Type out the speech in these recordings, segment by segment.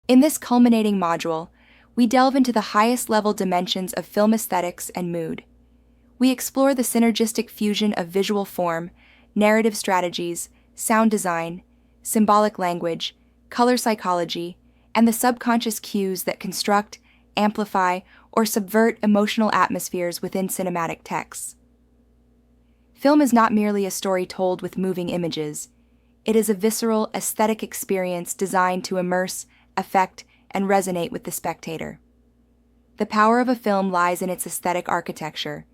In this culminating module, we delve into the highest level dimensions of film aesthetics and mood. We explore the synergistic fusion of visual form, narrative strategies, sound design, symbolic language, color psychology, and the subconscious cues that construct, amplify, or subvert emotional atmospheres within cinematic texts. Film is not merely a story told with moving images. It is a visceral, aesthetic experience designed to immerse, affect, and resonate with the spectator. The power of a film lies in its aesthetic architecture,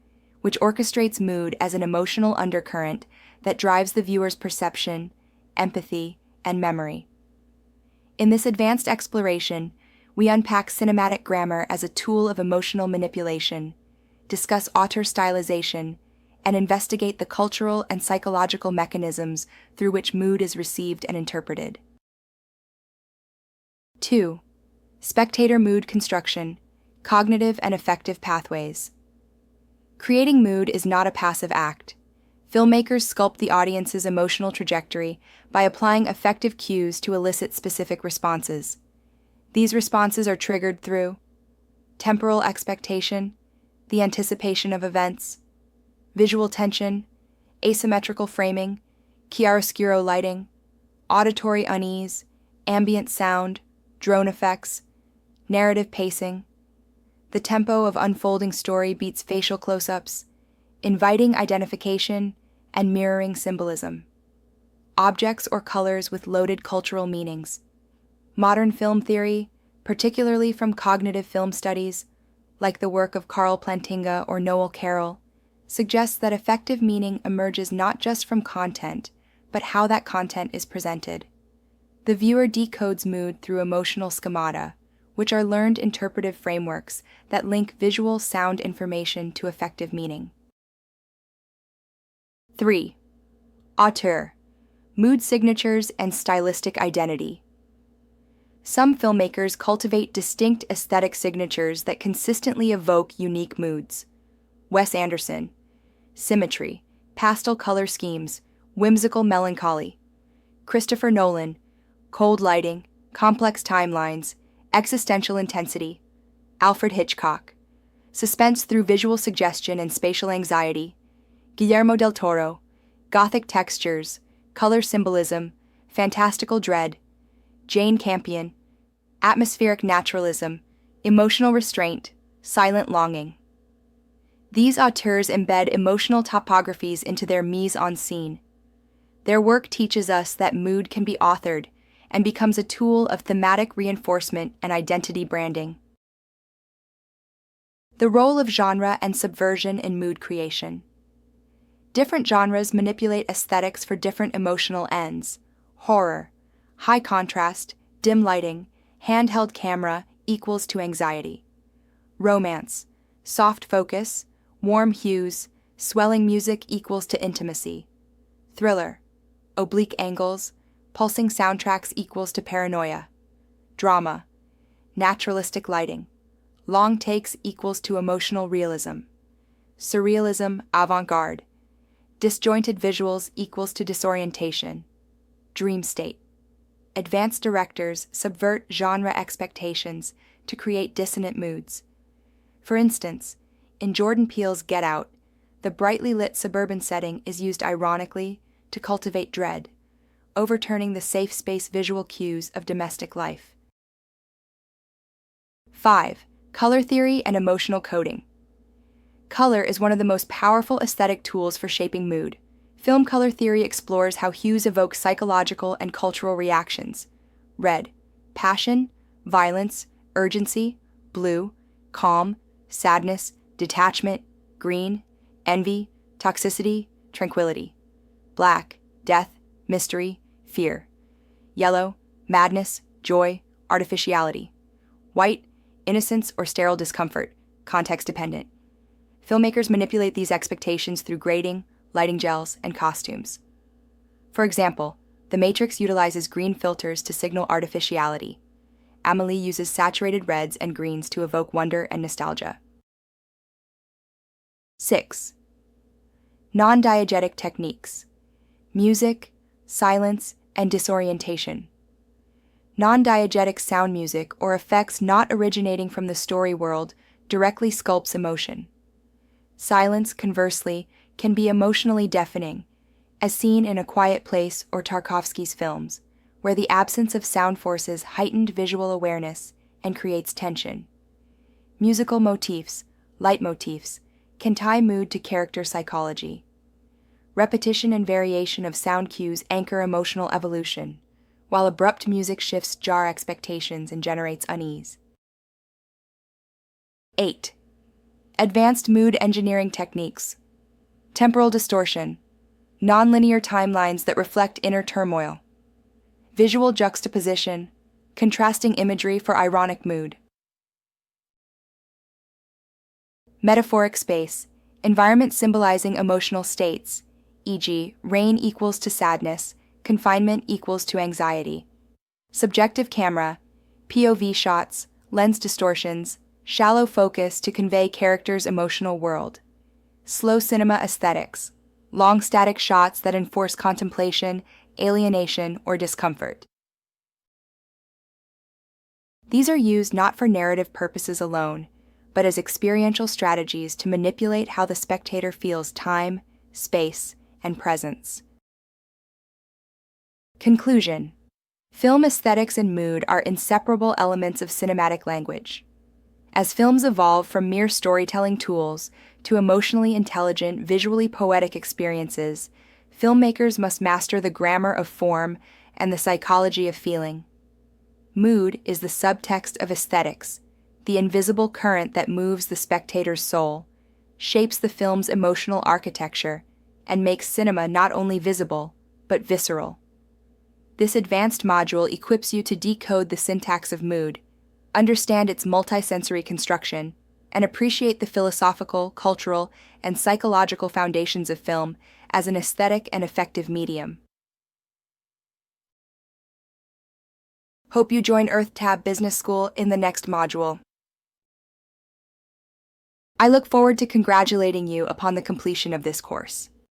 which orchestrates mood as an emotional undercurrent that drives the viewer's perception, empathy, and memory. In this advanced exploration, we unpack cinematic grammar as a tool of emotional manipulation, discuss auteur stylization, and investigate the cultural and psychological mechanisms through which mood is received and interpreted. 2. Spectator mood construction, cognitive and affective pathways. Creating mood is not a passive act. Filmmakers sculpt the audience's emotional trajectory by applying affective cues to elicit specific responses. These responses are triggered through temporal expectation, the anticipation of events, visual tension, asymmetrical framing, chiaroscuro lighting, auditory unease, ambient sound, drone effects, narrative pacing. The tempo of unfolding story beats facial close-ups, inviting identification and mirroring symbolism. Objects or colors with loaded cultural meanings. Modern film theory, particularly from cognitive film studies, like the work of Carl Plantinga or Noel Carroll, suggests that affective meaning emerges not just from content, but how that content is presented. The viewer decodes mood through emotional schemata, which are learned interpretive frameworks that link visual sound information to affective meaning. 3. Auteur, mood signatures and stylistic identity. Some filmmakers cultivate distinct aesthetic signatures that consistently evoke unique moods. Wes Anderson, symmetry, pastel color schemes, whimsical melancholy. Christopher Nolan, cold lighting, complex timelines, existential intensity. Alfred Hitchcock, suspense through visual suggestion and spatial anxiety. Guillermo del Toro, gothic textures, color symbolism, fantastical dread. Jane Campion, atmospheric naturalism, emotional restraint, silent longing. These auteurs embed emotional topographies into their mise en scene. Their work teaches us that mood can be authored and becomes a tool of thematic reinforcement and identity branding. The role of genre and subversion in mood creation. Different genres manipulate aesthetics for different emotional ends. Horror, high contrast, dim lighting, handheld camera equals to anxiety. Romance, soft focus, warm hues, swelling music equals to intimacy. Thriller, oblique angles, pulsing soundtracks equals to paranoia. Drama, naturalistic lighting, long takes equals to emotional realism. Surrealism, avant-garde, disjointed visuals equals to disorientation. Dream state, advanced directors subvert genre expectations to create dissonant moods. For instance, in Jordan Peele's Get Out, the brightly lit suburban setting is used ironically to cultivate dread, overturning the safe space visual cues of domestic life. 5. Color theory and emotional coding. Color is one of the most powerful aesthetic tools for shaping mood. Film color theory explores how hues evoke psychological and cultural reactions. Red, passion, violence, urgency. Blue, calm, sadness, detachment. Green, envy, toxicity, tranquility. Black, death, mystery, fear. Yellow, madness, joy, artificiality. White, innocence or sterile discomfort, context dependent. Filmmakers manipulate these expectations through grading, lighting gels, and costumes. For example, The Matrix utilizes green filters to signal artificiality. Amélie uses saturated reds and greens to evoke wonder and nostalgia. 6. Non-diegetic techniques. Music, silence, and disorientation. Non-diegetic sound music or effects not originating from the story world directly sculpts emotion. Silence, conversely, can be emotionally deafening, as seen in A Quiet Place or Tarkovsky's films, where the absence of sound forces heightened visual awareness and creates tension. Musical motifs, leitmotifs, can tie mood to character psychology. Repetition and variation of sound cues anchor emotional evolution, while abrupt music shifts jar expectations and generates unease. 8. Advanced mood engineering techniques. Temporal distortion, nonlinear timelines that reflect inner turmoil. Visual juxtaposition, contrasting imagery for ironic mood. Metaphoric space, environment symbolizing emotional states, e.g., rain equals to sadness, confinement equals to anxiety. Subjective camera, POV shots, lens distortions, shallow focus to convey characters' emotional world. Slow cinema aesthetics, long static shots that enforce contemplation, alienation, or discomfort. These are used not for narrative purposes alone, but as experiential strategies to manipulate how the spectator feels time, space, and presence. Conclusion. Film aesthetics and mood are inseparable elements of cinematic language. As films evolve from mere storytelling tools to emotionally intelligent, visually poetic experiences, filmmakers must master the grammar of form and the psychology of feeling. Mood is the subtext of aesthetics, the invisible current that moves the spectator's soul, shapes the film's emotional architecture, and makes cinema not only visible, but visceral. This advanced module equips you to decode the syntax of mood, understand its multisensory construction, and appreciate the philosophical, cultural, and psychological foundations of film as an aesthetic and effective medium. Hope you join EarthTab Business School in the next module. I look forward to congratulating you upon the completion of this course.